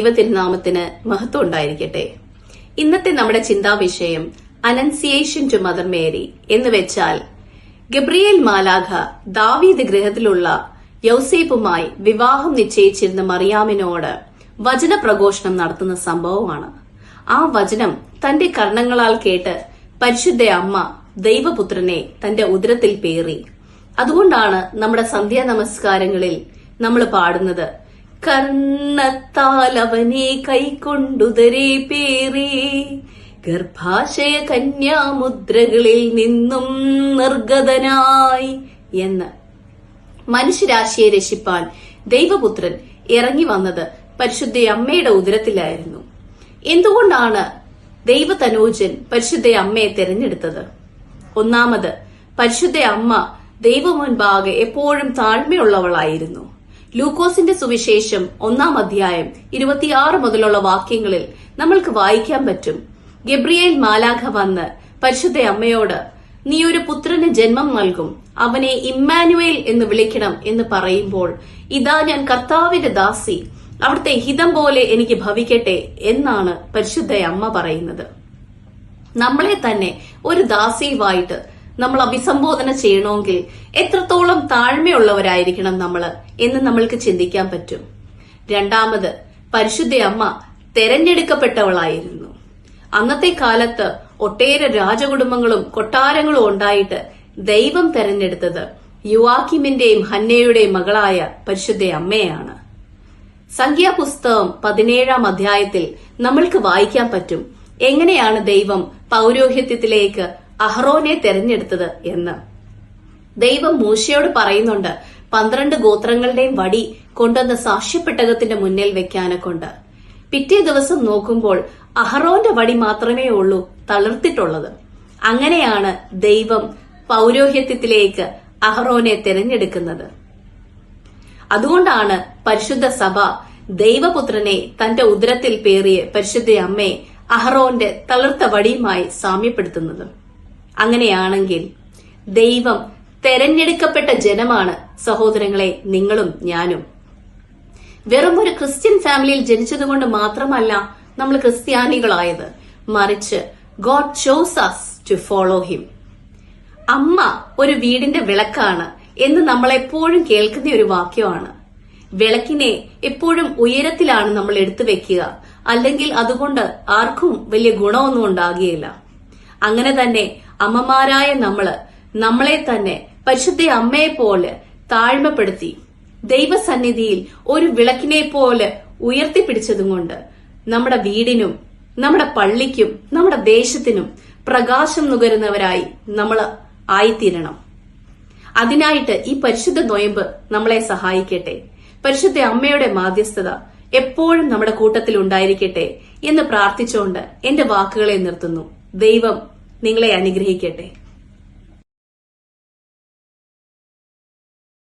ദൈവ തിരുനാമത്തിന് മഹത്വം ഉണ്ടായിരിക്കട്ടെ. ഇന്നത്തെ നമ്മുടെ ചിന്താവിഷയം അനൻസിയേഷൻ ടു മദർ മേരി എന്ന് വെച്ചാൽ ഗബ്രിയേൽ മാലാഖ ദാവീദ് ഗൃഹത്തിലുള്ള യൗസേപ്പുമായി വിവാഹം നിശ്ചയിച്ചിരുന്ന മറിയാമിനോട് വചന പ്രഘോഷണം നടത്തുന്ന സംഭവമാണ്. ആ വചനം തന്റെ കർണങ്ങളാൽ കേട്ട് പരിശുദ്ധ അമ്മ ദൈവപുത്രനെ തന്റെ ഉദരത്തിൽ പേറി. അതുകൊണ്ടാണ് നമ്മുടെ സന്ധ്യാ നമസ്കാരങ്ങളിൽ നമ്മൾ പാടുന്നത്, കർണത്താൽ അവനെ കൈക്കൊണ്ടുദരേ പേറി, ഗർഭാശയ കന്യാമുദ്രകളിൽ നിന്നും നിർഗതനായി എന്ന്. മനുഷ്യരാശിയെ രക്ഷിപ്പാൻ ദൈവപുത്രൻ ഇറങ്ങി വന്നത് പരിശുദ്ധ അമ്മയുടെ ഉദരത്തിലായിരുന്നു. എന്തുകൊണ്ടാണ് ദൈവതനൂജൻ പരിശുദ്ധ അമ്മയെ തെരഞ്ഞെടുത്തത്? ഒന്നാമത്, പരിശുദ്ധ അമ്മ ദൈവമുൻപാകെ എപ്പോഴും താഴ്മയുള്ളവളായിരുന്നു. ലൂക്കോസിന്റെ സുവിശേഷം 1-ാം അധ്യായം 26 മുതലുള്ള വാക്യങ്ങളിൽ നമ്മൾക്ക് വായിക്കാൻ പറ്റും. ഗബ്രിയേൽ മാലാഖ വന്ന് പരിശുദ്ധ അമ്മയോട്, നീ ഒരു പുത്രന് ജന്മം നൽകും, അവനെ ഇമ്മാനുവേൽ എന്ന് വിളിക്കണം എന്ന് പറയുമ്പോൾ, ഇതാ ഞാൻ കർത്താവിന്റെ ദാസി, അവിടുത്തെ ഹിതം പോലെ എനിക്ക് ഭവിക്കട്ടെ എന്നാണ് പരിശുദ്ധ അമ്മ പറയുന്നത്. നമ്മളെ തന്നെ ഒരു ദാസിയുമായിട്ട് നമ്മൾ അഭിസംബോധന ചെയ്യണമെങ്കിൽ എത്രത്തോളം താഴ്മയുള്ളവരായിരിക്കണം നമ്മൾ എന്ന് നമ്മൾക്ക് ചിന്തിക്കാൻ പറ്റും. രണ്ടാമത്, പരിശുദ്ധ അമ്മ തെരഞ്ഞെടുക്കപ്പെട്ടവളായിരുന്നു. അന്നത്തെ കാലത്ത് ഒട്ടേറെ രാജകുടുംബങ്ങളും കൊട്ടാരങ്ങളും ഉണ്ടായിട്ട് ദൈവം തെരഞ്ഞെടുത്തത് യുവാക്കിമിന്റെയും ഹന്നയുടെയും മകളായ പരിശുദ്ധ അമ്മയാണ്. സംഖ്യാപുസ്തകം 17-ാം അധ്യായത്തിൽ നമ്മൾക്ക് വായിക്കാൻ പറ്റും എങ്ങനെയാണ് ദൈവം പൗരോഹിത്യത്തിലേക്ക് അഹ്റോനെ തെരഞ്ഞെടുത്തത് എന്ന്. ദൈവം മൂശയോട് പറയുന്നുണ്ട്, 12 ഗോത്രങ്ങളുടെയും വടി കൊണ്ടുവന്ന സാക്ഷ്യപ്പെട്ടകത്തിന്റെ മുന്നിൽ വെക്കാനെ കൊണ്ട്. പിറ്റേ ദിവസം നോക്കുമ്പോൾ അഹ്റോന്റെ വടി മാത്രമേ ഉള്ളൂ തളിർത്തിട്ടുള്ളത്. അങ്ങനെയാണ് ദൈവം പൗരോഹിത്യത്തിലേക്ക് അഹ്റോനെ തെരഞ്ഞെടുക്കുന്നത്. അതുകൊണ്ടാണ് പരിശുദ്ധ സഭ ദൈവപുത്രനെ തന്റെ ഉദരത്തിൽ പേറിയ പരിശുദ്ധ അമ്മയെ അഹ്റോന്റെ തളിർത്ത വടിയുമായി സാമ്യപ്പെടുത്തുന്നത്. അങ്ങനെയാണെങ്കിൽ ദൈവം തെരഞ്ഞെടുക്കപ്പെട്ട ജനമാണ് സഹോദരങ്ങളെ നിങ്ങളും ഞാനും. വെറും ഒരു ക്രിസ്ത്യൻ ഫാമിലിയിൽ ജനിച്ചതുകൊണ്ട് മാത്രമല്ല നമ്മൾ ക്രിസ്ത്യാനികളായത്, മറിച്ച് God chose us to follow him. അമ്മ ഒരു വീടിന്റെ വിളക്കാണ് എന്ന് നമ്മൾ എപ്പോഴും കേൾക്കുന്ന ഒരു വാക്യമാണ്. വിളക്കിനെ എപ്പോഴും ഉയരത്തിലാണ് നമ്മൾ എടുത്തു വെക്കുക, അല്ലെങ്കിൽ അതുകൊണ്ട് ആർക്കും വലിയ ഗുണമൊന്നും ഉണ്ടാകുകയില്ല. അങ്ങനെ തന്നെ അമ്മമാരായ നമ്മളെ തന്നെ പരിശുദ്ധ അമ്മയെ പോലെ താഴ്മപ്പെടുത്തി ദൈവസന്നിധിയിൽ ഒരു വിളക്കിനെ പോലെ ഉയർത്തിപ്പിടിച്ചതും കൊണ്ട് നമ്മുടെ വീടിനും നമ്മുടെ പള്ളിക്കും നമ്മുടെ ദേശത്തിനും പ്രകാശം നുകരുന്നവരായി നമ്മൾ ആയിത്തീരണം. അതിനായിട്ട് ഈ പരിശുദ്ധ നൊയമ്പ് നമ്മളെ സഹായിക്കട്ടെ. പരിശുദ്ധ അമ്മയുടെ മാധ്യസ്ഥത എപ്പോഴും നമ്മുടെ കൂട്ടത്തിൽ ഉണ്ടായിരിക്കട്ടെ എന്ന് പ്രാർത്ഥിച്ചുകൊണ്ട് എന്റെ വാക്കുകളെ നിർത്തുന്നു. ദൈവം നിങ്ങളെ അനുഗ്രഹിക്കട്ടെ.